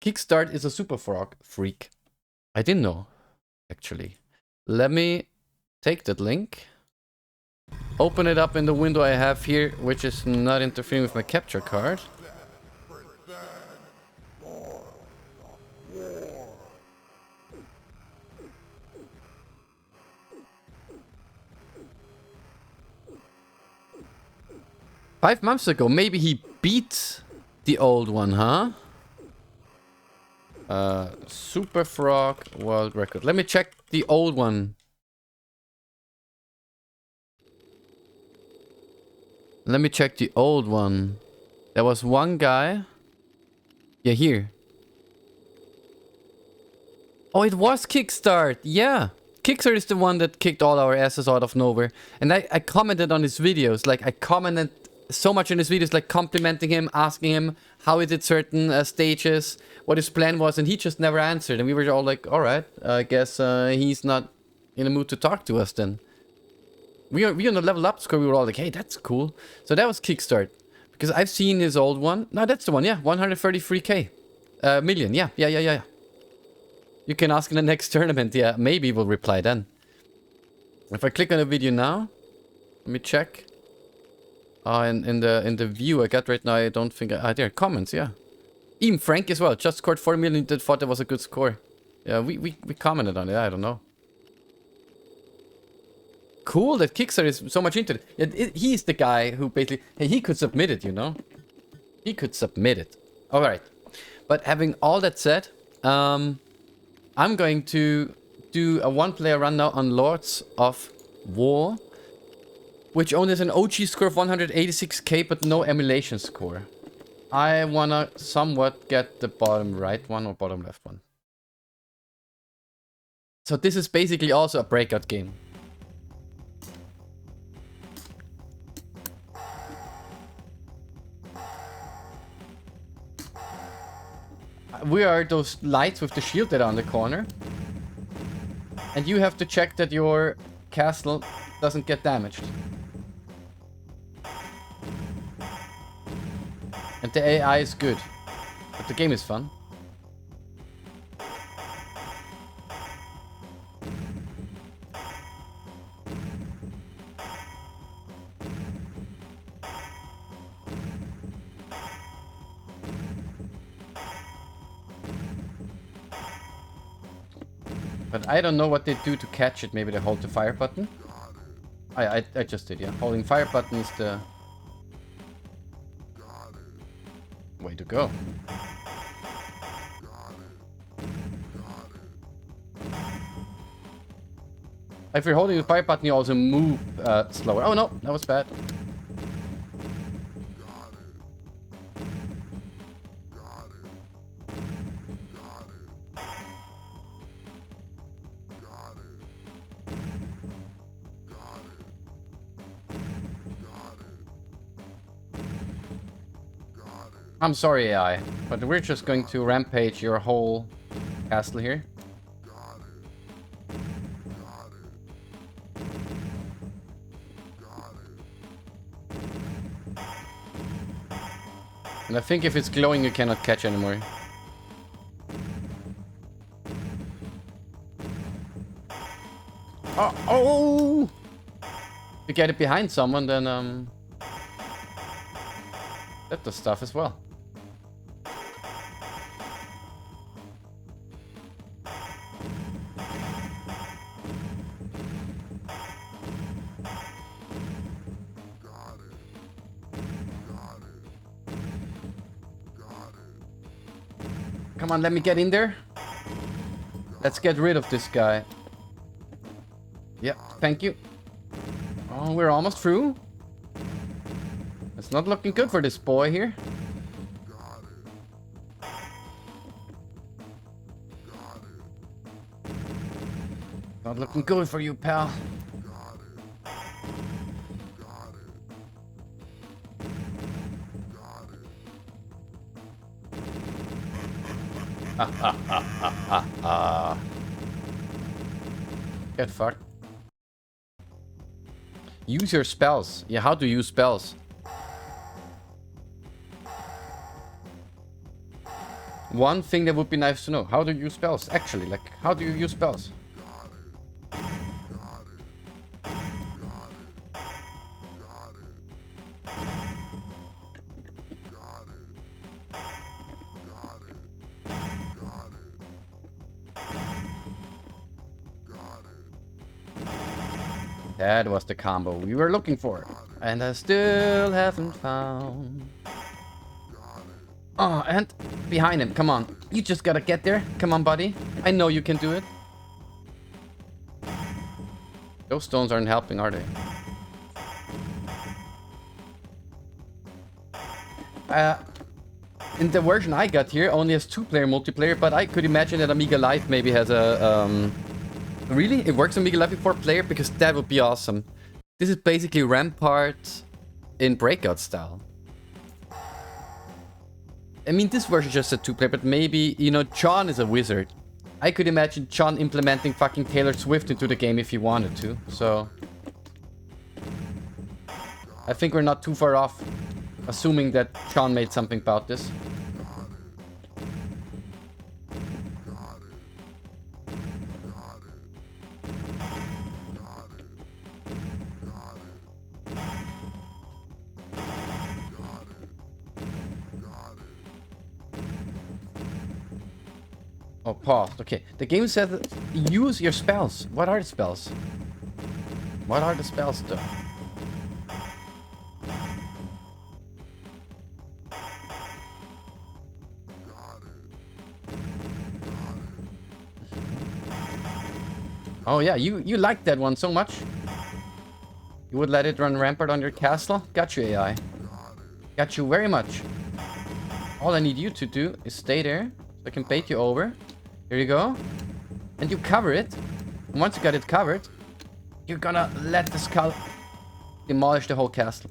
Kickstart is a super frog freak. I didn't know, actually. Let me take that link. Open it up in the window I have here, which is not interfering with my capture card. Five months ago, maybe he beat the old one, huh? Super Frog World Record. Let me check the old one. Let me check the old one. There was one guy. Yeah, here. Oh, it was Kickstart. Yeah. Kickstart is the one that kicked all our asses out of nowhere. And I commented on his videos. Like, I commented so much in his videos, like complimenting him, asking him how he did certain stages, what his plan was, and he just never answered. And we were all like, alright, I guess he's not in the mood to talk to us then. We on the level up score, we were all like, hey, that's cool. So that was Kickstart. Because I've seen his old one. No, that's the one, yeah. 133k. Million, yeah. You can ask in the next tournament, yeah. Maybe we'll reply then. If I click on the video now, let me check. In the view I got right now, I don't think there are comments, yeah. Even Frank as well, just scored 4 million, thought that was a good score. Yeah, we commented on it, I don't know. Cool that Kickstarter is so much into it. He's the guy who basically, hey, he could submit it, you know? He could submit it. Alright. But having all that said, I'm going to do a one-player run now on Lords of War, which only has an OG score of 186k, but no emulation score. I wanna somewhat get the bottom right one or bottom left one. So this is basically also a breakout game. We are those lights with the shield that are on the corner. And you have to check that your castle doesn't get damaged. And the AI is good. But the game is fun. But I don't know what they do to catch it. Maybe they hold the fire button. I just did, yeah. Holding fire button is the way to go. If you're holding the fire button, you also move slower. Oh no, that was bad. I'm sorry, AI, but we're just going to rampage your whole castle here. And I think if it's glowing, you cannot catch anymore. Oh! If you get it behind someone, then that does stuff as well. Come on, let me get in there. Let's get rid of this guy. Yep, thank you. Oh, we're almost through. It's not looking good for this boy here. Not looking good for you, pal. Get fucked. Use your spells. Yeah, how to use spells. One thing that would be nice to know. How do you use spells? Actually, like, how do you use spells? That was the combo we were looking for. And I still haven't found. Oh, and behind him. Come on. You just gotta get there. Come on, buddy. I know you can do it. Those stones aren't helping, are they? In the version I got here, only has 2-player multiplayer, but I could imagine that Amiga Live maybe has a... Really? It works on Amiga Live with 4-player? Because that would be awesome. This is basically Rampart in Breakout style. I mean, this version just said 2-player, but maybe, you know, John is a wizard. I could imagine John implementing fucking Taylor Swift into the game if he wanted to, so... I think we're not too far off, assuming that John made something about this. Oh, paused. Okay. The game said use your spells. What are the spells? What are the spells, though? Oh yeah, you liked that one so much. You would let it run rampart on your castle? Got you, AI. Got you very much. All I need you to do is stay there, so I can bait you over. Here you go. And you cover it. And once you got it covered, you're gonna let the skull demolish the whole castle.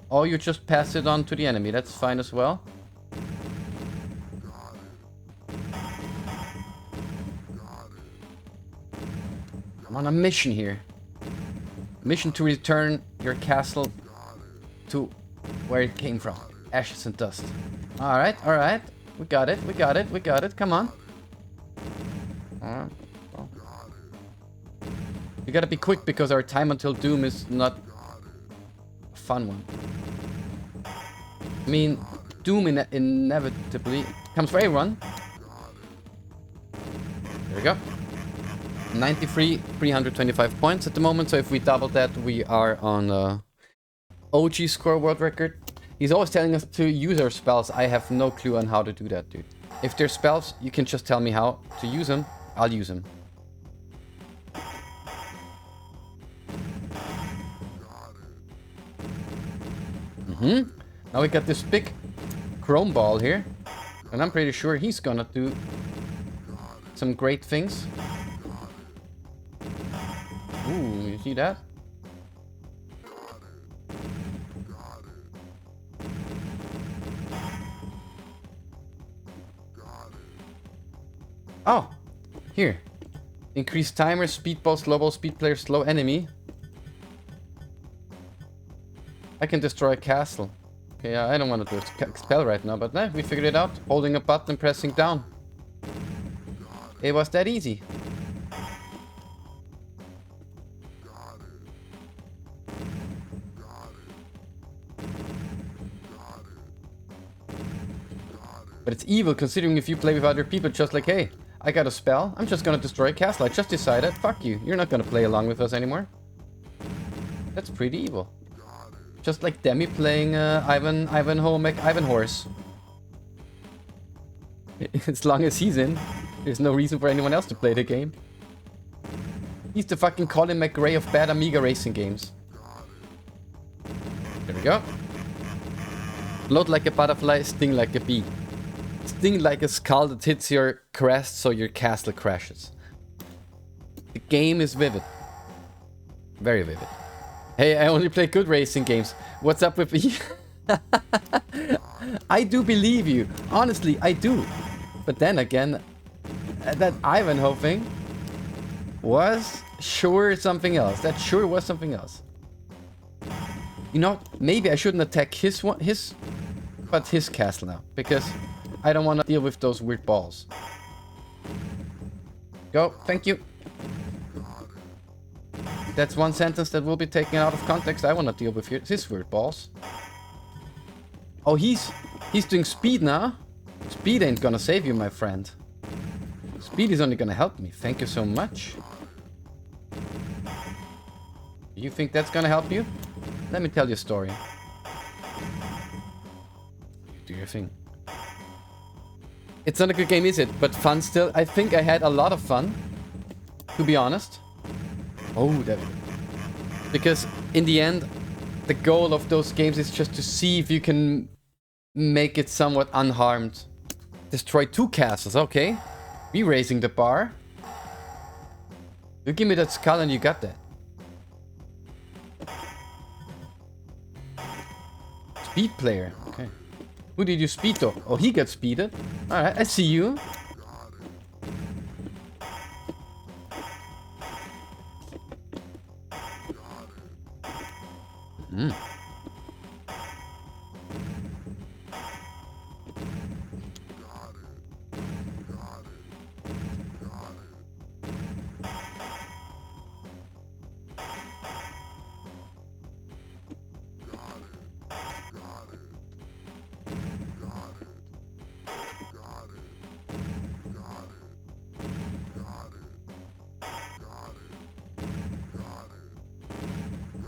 Or you just pass it on to the enemy. That's fine as well. I'm on a mission here. Mission to return your castle to where it came from. Ashes and dust. Alright, alright. We got it, we got it, we got it. Come on. Well. You gotta be quick because our time until doom is not a fun one. I mean, doom inevitably comes for everyone. There we go. 93, 325 points at the moment, so if we double that, we are on OG score world record. He's always telling us to use our spells. I have no clue on how to do that, dude. If there's spells, you can just tell me how to use them. I'll use them. Now we got this big chrome ball here, and I'm pretty sure he's gonna do some great things. Ooh, you see that? Oh, here. Increase timer, speed ball, slow ball, speed player, slow enemy. I can destroy a castle. Okay, I don't want to do a spell right now, but we figured it out. Holding a button and pressing down. It was that easy. But it's evil considering if you play with other people just like, hey, I got a spell, I'm just gonna destroy a castle. I just decided, fuck you, you're not gonna play along with us anymore. That's pretty evil. Just like Demi playing Ivanhoe McIvanhorse. As long as he's in, there's no reason for anyone else to play the game. He's the fucking Colin McRae of bad Amiga racing games. There we go. Float like a butterfly, sting like a bee. Sting like a skull that hits your crest so your castle crashes. The game is vivid. Very vivid. Hey, I only play good racing games. What's up with me? I do believe you. Honestly, I do. But then again, that Ivanhoe thing was sure something else. That sure was something else. You know, maybe I shouldn't attack his castle now. Because I don't want to deal with those weird balls. Go. Thank you. That's one sentence that will be taken out of context. I want to deal with his weird balls. Oh, he's doing speed now? Speed ain't gonna save you, my friend. Speed is only gonna help me. Thank you so much. You think that's gonna help you? Let me tell you a story. Do your thing. It's not a good game, is it? But fun still. I think I had a lot of fun, to be honest. Oh, that... Because in the end, the goal of those games is just to see if you can make it somewhat unharmed. Destroy 2 castles, okay. We raising the bar. You give me that skull and you got that. Speed player, okay. Who did you speed though? Oh, he got speeded. Alright, I see you. Hmm.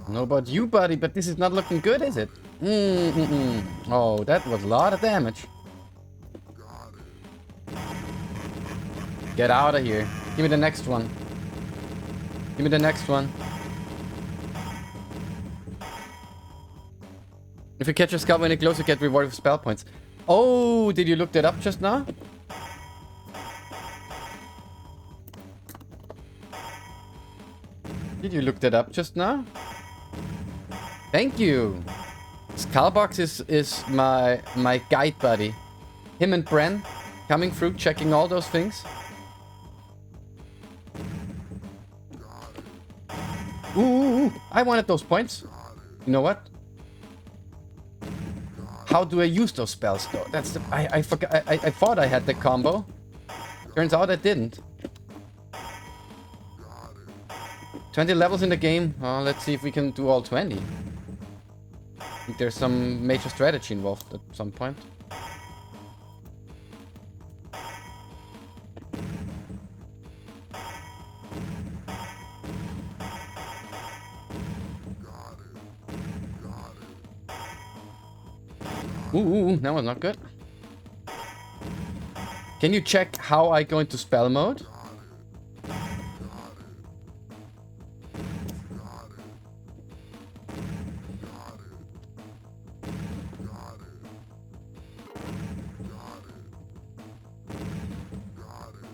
Know about you, buddy, but this is not looking good, is it? Oh, that was a lot of damage. Get out of here. Give me the next one. Give me the next one. If you catch a skull when it close, you get rewarded with spell points. Oh, did you look that up just now? Did you look that up just now? Thank you. Skullbox is my guide buddy. Him and Bren coming through, checking all those things. Ooh, I wanted those points. You know what? How do I use those spells though? That's the I forgot. I thought I had the combo. Turns out I didn't. 20 levels in the game. Let's see if we can do all 20. I think there's some major strategy involved at some point. Ooh, that was not good. Can you check how I go into spell mode?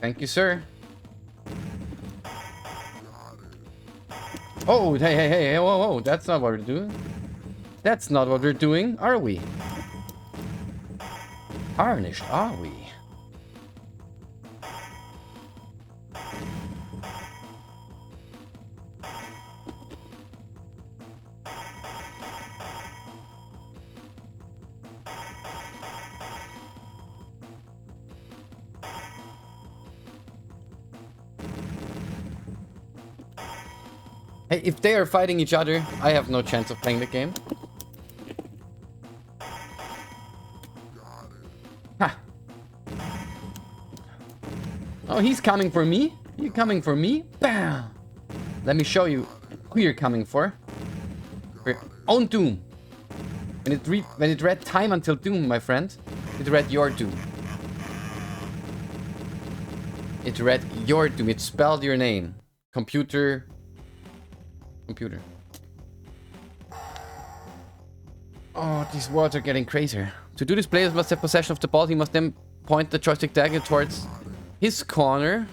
Thank you, sir. Oh, hey, whoa, that's not what we're doing. That's not what we're doing, are we? Tarnished, are we? Hey, if they are fighting each other, I have no chance of playing the game. Ha! Oh, he's coming for me? You coming for me? Bam! Let me show you who you're coming for. For your own doom. When it read time until doom, my friend, it read your doom. It read your doom. It spelled your name. Computer. Oh, these words are getting crazier. To do this, players must have possession of the ball. He must then point the joystick dagger towards his corner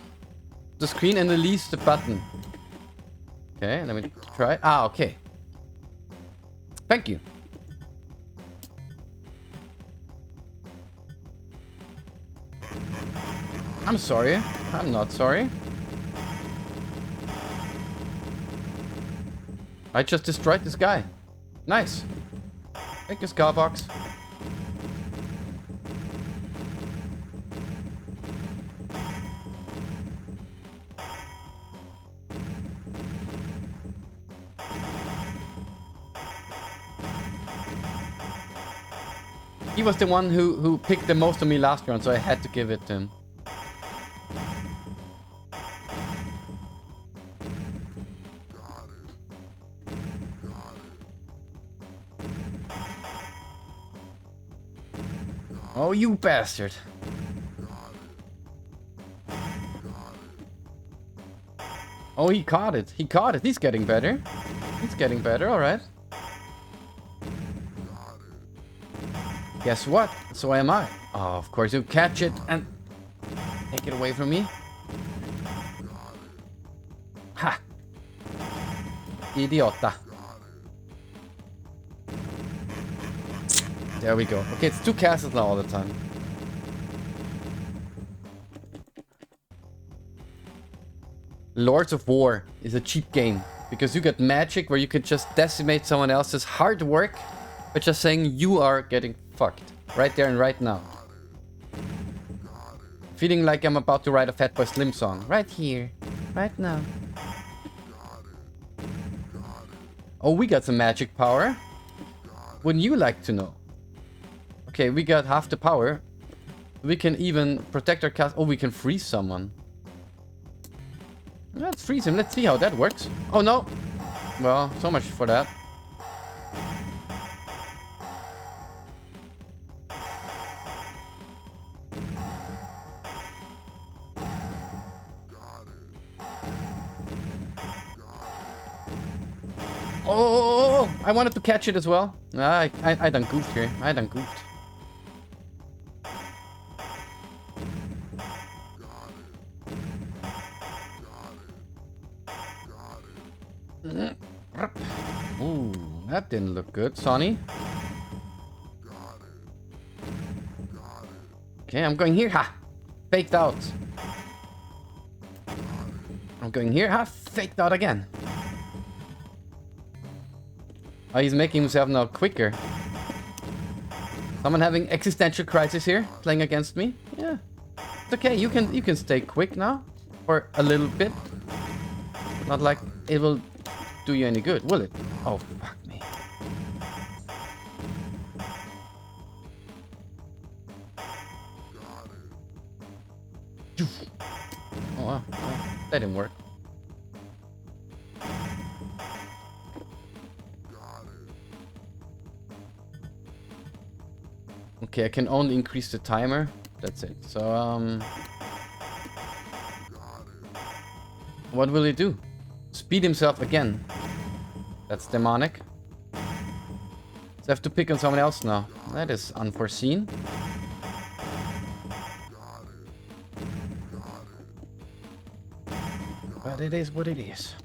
of the screen and release the button. Okay, let me try. Ah, okay. Thank you. I'm sorry. I'm not sorry. I just destroyed this guy. Nice. Thank you, Scarbox. He was the one who picked the most of me last round, so I had to give it to him. Oh, you bastard. Oh, he caught it. He caught it. He's getting better. He's getting better, alright. Guess what? So am I. Oh, of course, you catch it and take it away from me. Ha! Idiota. There we go. Okay, it's 2 castles now all the time. Lords of War is a cheap game because you get magic where you can just decimate someone else's hard work by just saying you are getting fucked right there and right now. Feeling like I'm about to write a Fatboy Slim song right here, right now. Oh, we got some magic power. Wouldn't you like to know? Okay, we got half the power. We can even protect our cast. Oh, we can freeze someone. Let's freeze him. Let's see how that works. Oh, no. Well, so much for that. Oh, I wanted to catch it as well. I done goofed here. I done goofed. Ooh, that didn't look good, Sonny. Okay, I'm going here. Ha! Faked out. I'm going here. Ha! Faked out again. Oh, he's making himself now quicker. Someone having existential crisis here, playing against me. Yeah, it's okay. You can stay quick now, for a little bit. Not like it will do you any good, will it? Oh, fuck me. Oh, well, that didn't work. Okay, I can only increase the timer. That's it. So, what will he do? Speed himself again. That's demonic. So I have to pick on someone else now. That is unforeseen. But it is what it is.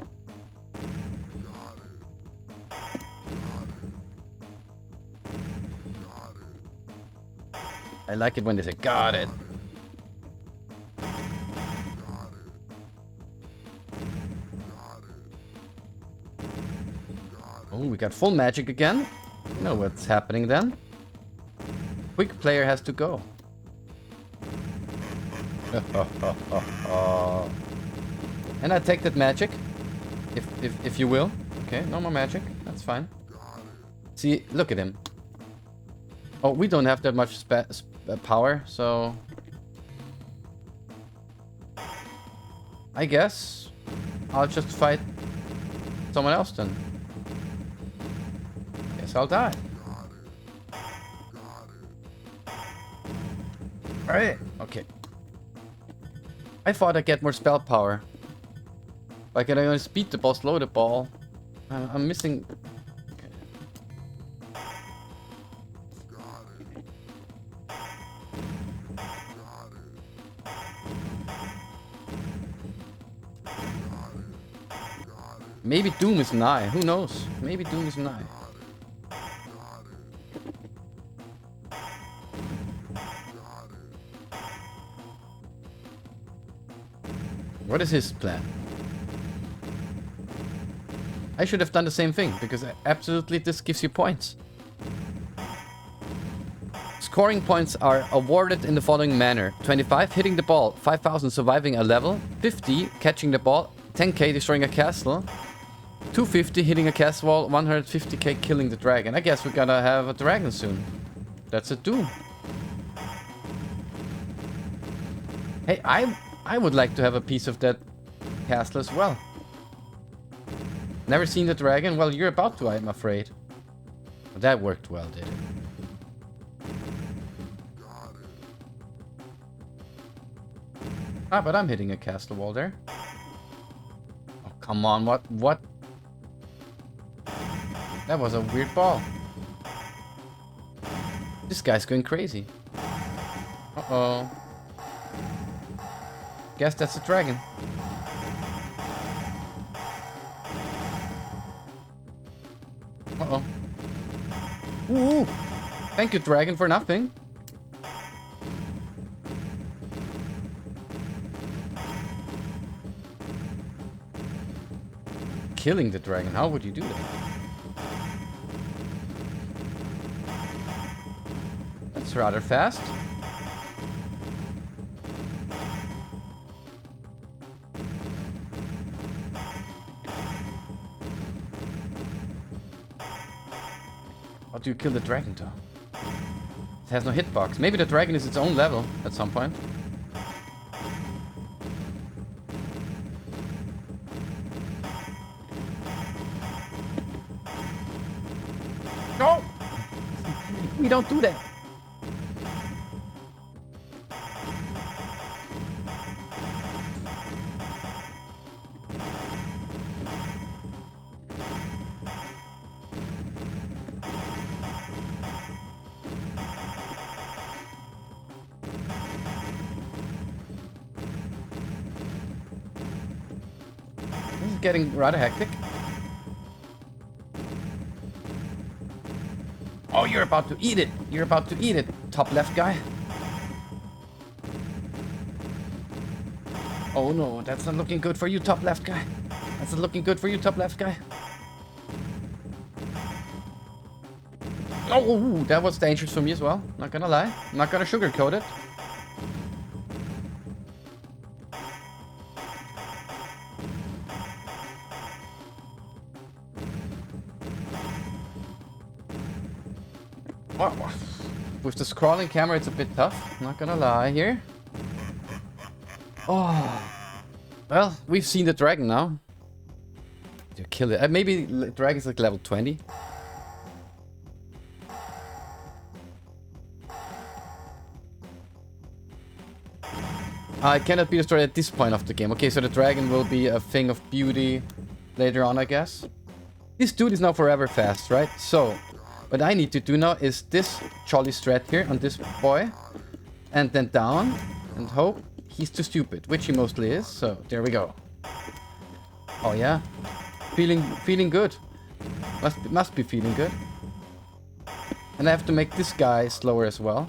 I like it when they say, got it. Oh, we got full magic again. You know what's happening then. Quick player has to go. And I take that magic. If you will. Okay, no more magic. That's fine. See, look at him. Oh, we don't have that much power, so... I guess I'll just fight someone else then. Guess I'll die. Alright, okay. I thought I'd get more spell power. Like, I can speed the ball, slow the ball. I'm missing... Maybe Doom is nigh. Who knows? Maybe Doom is nigh. What is his plan? I should have done the same thing, because absolutely this gives you points. Scoring points are awarded in the following manner. 25, hitting the ball. 5,000, surviving a level. 50, catching the ball. 10k, destroying a castle. 250, hitting a castle wall. 150k, killing the dragon. I guess we're gonna have a dragon soon. That's a doom. Hey, I would like to have a piece of that castle as well. Never seen the dragon? Well, you're about to, I'm afraid. That worked well, did it? Ah, but I'm hitting a castle wall there. Oh, come on, what? That was a weird ball. This guy's going crazy. Uh-oh. Guess that's a dragon. Uh-oh. Ooh! Thank you, dragon, for nothing. Killing the dragon. How would you do that? That's rather fast. How do you kill the dragon, though? It has no hitbox. Maybe the dragon is its own level at some point. No! We don't do that. This is getting rather hectic. Oh, you're about to eat it. You're about to eat it, top left guy. Oh no, that's not looking good for you, top left guy. That's not looking good for you, top left guy. Oh, that was dangerous for me as well. Not gonna lie. I'm not gonna sugarcoat it. With the scrolling camera, it's a bit tough. Not gonna lie here. Oh. Well, we've seen the dragon now. You kill it. Maybe the dragon's like level 20. It cannot be destroyed at this point of the game. Okay, so the dragon will be a thing of beauty later on, I guess. This dude is now forever fast, right? So, what I need to do now is this jolly strat here on this boy. And then down. And hope he's too stupid. Which he mostly is. So, there we go. Oh yeah. Feeling good. Must be feeling good. And I have to make this guy slower as well.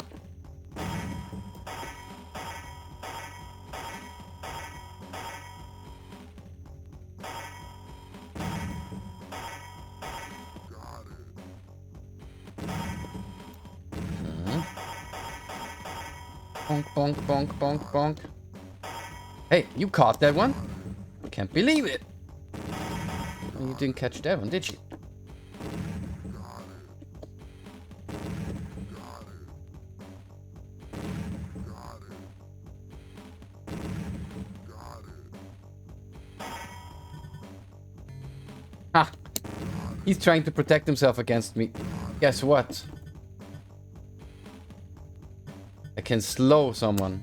Bonk, bonk, bonk, bonk, bonk. Hey, you caught that one? Can't believe it. You didn't catch that one, did you? Ha! He's trying to protect himself against me. Guess what? I can slow someone.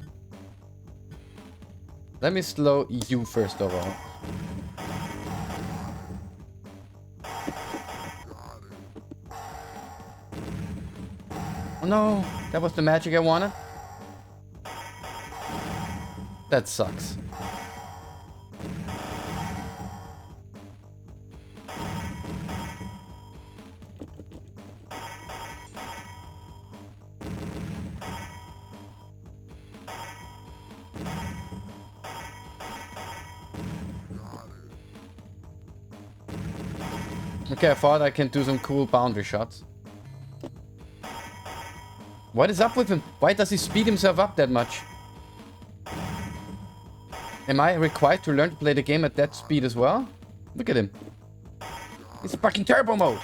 Let me slow you first of all. Oh no, that was the magic I wanted. That sucks. Okay, I thought I can do some cool boundary shots. What is up with him? Why does he speed himself up that much? Am I required to learn to play the game at that speed as well? Look at him. It's fucking turbo mode.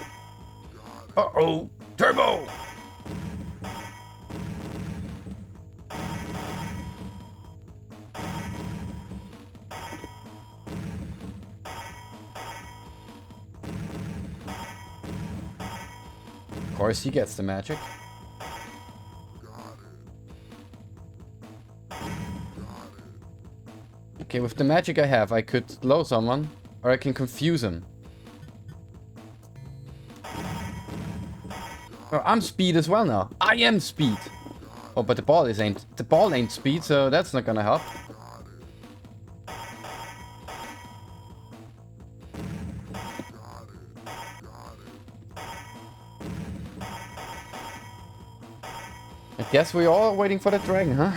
Uh-oh. Turbo. course he gets the magic. Okay, with the magic I have, I could slow someone, or I can confuse him. Oh, I'm speed as well now. I am speed. Oh, but the ball ain't speed, so that's not gonna help. I guess we're all waiting for the dragon, huh?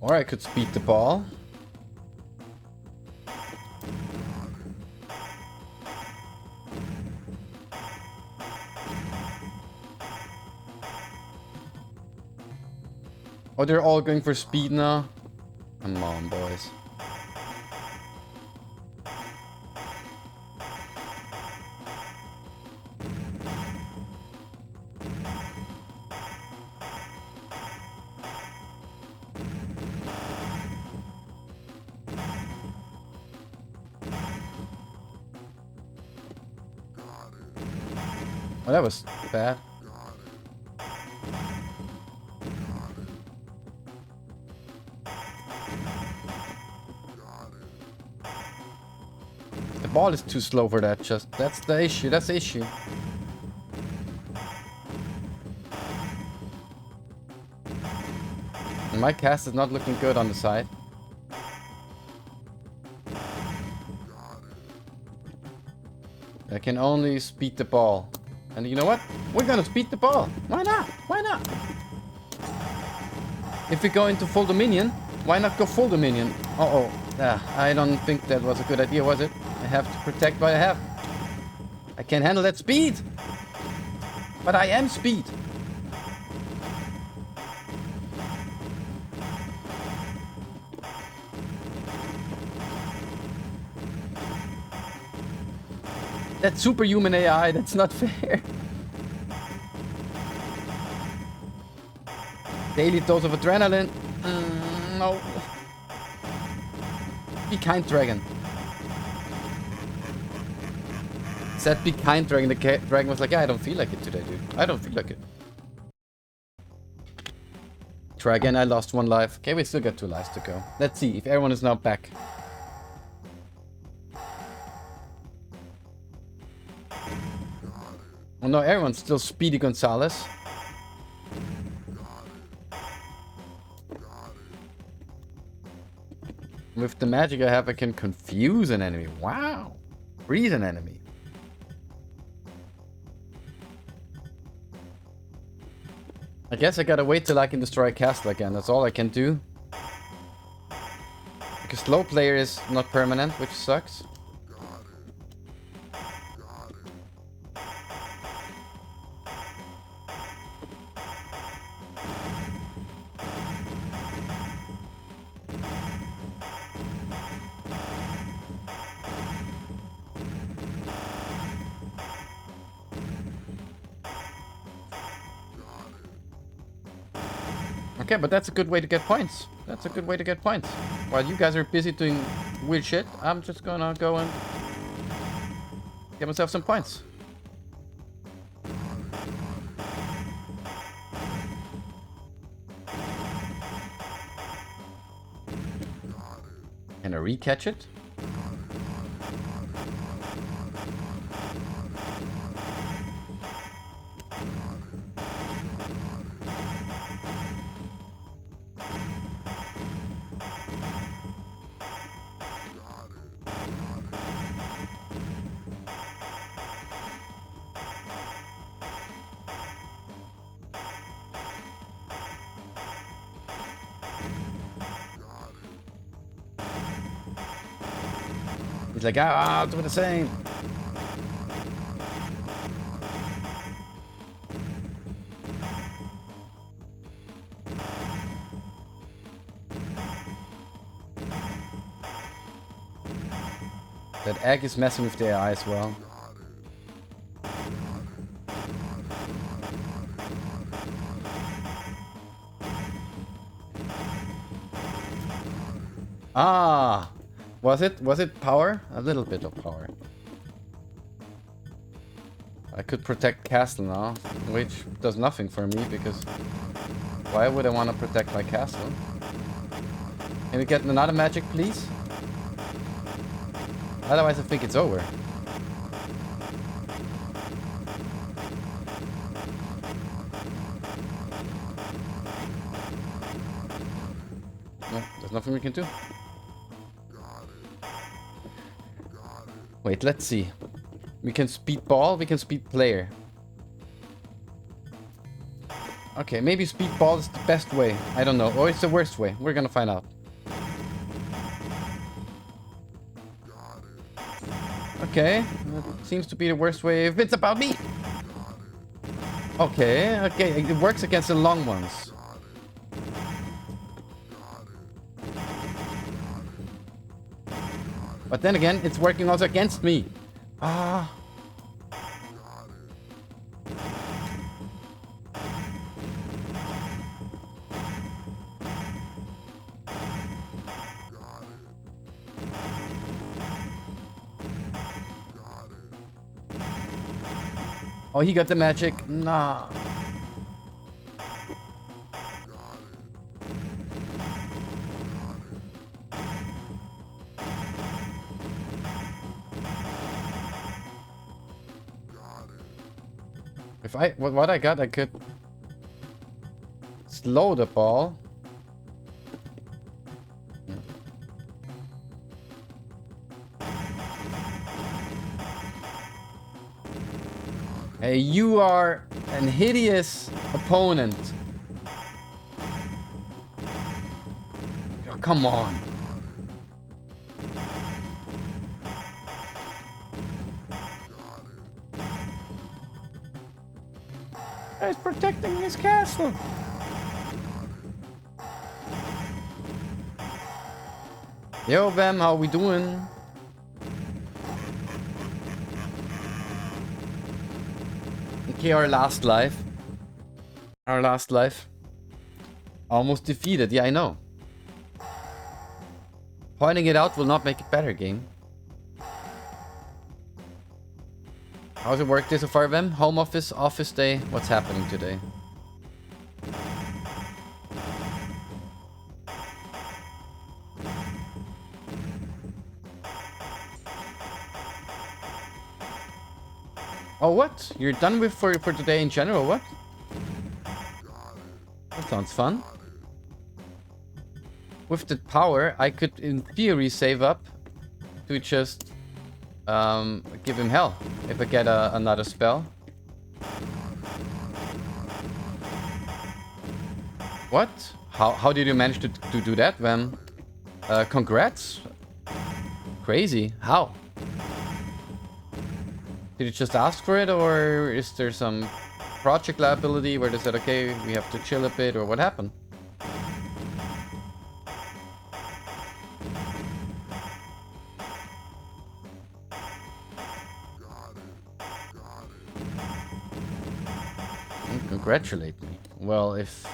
Or I could speed the ball. Oh, they're all going for speed now? Come on, boys. Oh, that was bad. The ball is too slow for that, that's the issue, that's the issue. And my cast is not looking good on the side. I can only speed the ball. And you know what? We're gonna speed the ball. Why not? Why not? If we go into full dominion, why not go full dominion? Uh-oh. Yeah, I don't think that was a good idea, was it? I have to protect what I have. I can't handle that speed. But I am speed. That's superhuman AI, that's not fair. Daily dose of adrenaline. No. Be kind, dragon. Said be kind, dragon. The dragon was like, yeah, I don't feel like it today, dude. I don't feel like it. Try again, I lost 1 life. Okay, we still got 2 lives to go. Let's see if everyone is now back. Oh no, everyone's still Speedy Gonzalez. With the magic I have, I can confuse an enemy. Wow. Freeze an enemy. I guess I gotta wait till I can destroy a castle again. That's all I can do. Because slow player is not permanent, which sucks. Okay, but that's a good way to get points. That's a good way to get points. While you guys are busy doing weird shit, I'm just gonna go and get myself some points. Can I re-catch it? He's like, I'll do the same. That egg is messing with the AI as well. Ah, Was it power? A little bit of power. I could protect castle now, which does nothing for me because why would I want to protect my castle? Can we get another magic, please? Otherwise, I think it's over. No, there's nothing we can do. Wait, let's see. We can speed ball, we can speed player. Okay, maybe speed ball is the best way. I don't know. Or it's the worst way. We're gonna find out. Okay, that seems to be the worst way if it's about me. Okay, okay, it works against the long ones. But then again, it's working also against me. Ah. Oh, he got the magic. Nah. If what I got, I could slow the ball. Hey, you are an hideous opponent. Oh, come on. He's protecting his castle. Yo, Bam, how we doing? Okay, our last life. Our last life. Almost defeated. Yeah, I know. Pointing it out will not make it better, game. How's it work so far, Vem? Home office, office day. What's happening today? Oh, what? You're done with for today in general, what? That sounds fun. With the power, I could, in theory, save up to just give him hell if I get another spell. What? How did you manage to do that, Vem? Congrats. Crazy. How? Did you just ask for it, or is there some project liability where they said, okay, we have to chill a bit, or what happened? Congratulate me. Well, if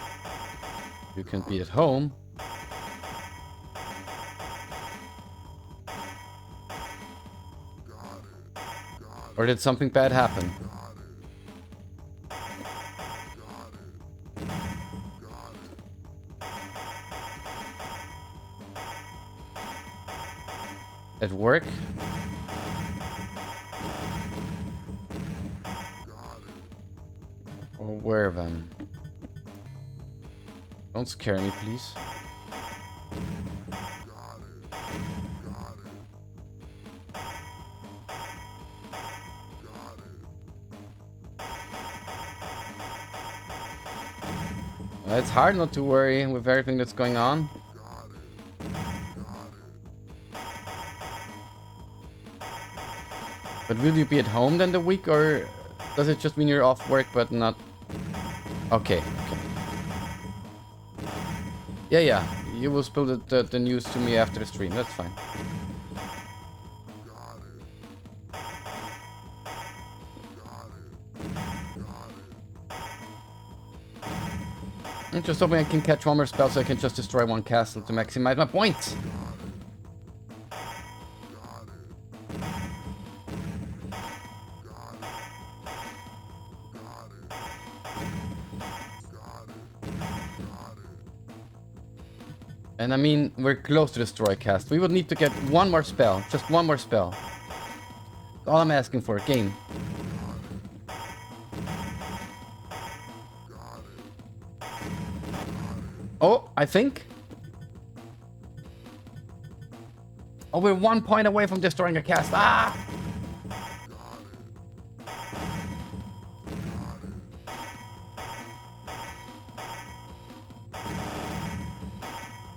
you can be at home. Or did something bad happen? At work? Or where, Van? Don't scare me, please. It's hard not to worry with everything that's going on. But will you be at home then the week, or does it just mean you're off work but not? Okay, okay. Yeah, you will spill the news to me after the stream, that's fine. I'm just hoping I can catch one more spell so I can just destroy one castle to maximize my points. And I mean, we're close to destroy cast. We would need to get one more spell. Just one more spell. That's all I'm asking for. Game. Oh, I think. Oh, we're 1 point away from destroying a cast. Ah!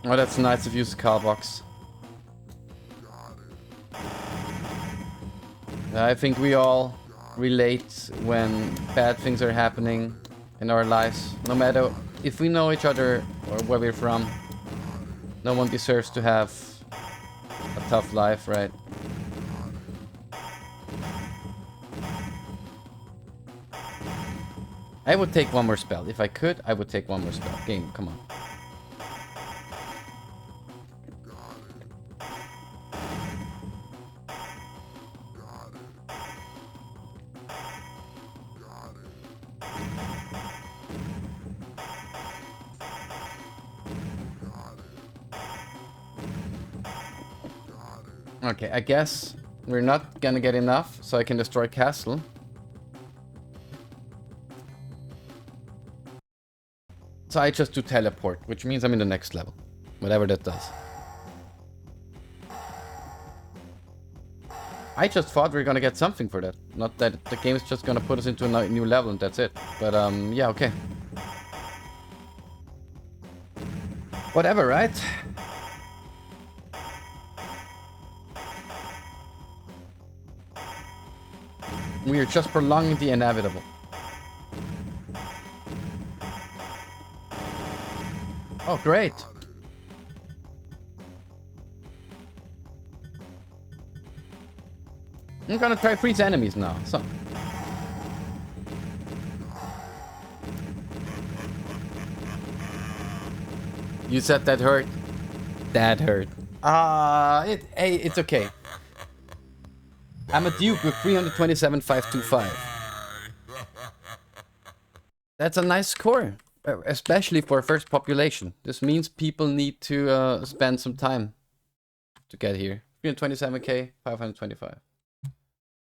Oh, that's nice of you, Skullbox. I think we all relate when bad things are happening in our lives. No matter if we know each other or where we're from. No one deserves to have a tough life, right? I would take one more spell. If I could, I would take one more spell. Game, come on. Okay, I guess we're not gonna get enough, so I can destroy castle. So I just do teleport, which means I'm in the next level. Whatever that does. I just thought we were gonna get something for that. Not that the game's just gonna put us into a new level and that's it. But yeah, okay. Whatever, right? We are just prolonging the inevitable. Oh, great. I'm gonna try freeze enemies now, so. You said that hurt? That hurt. Hey, it's okay. I'm a Duke with 327,525. That's a nice score. Especially for first population. This means people need to spend some time to get here. 327k, 525.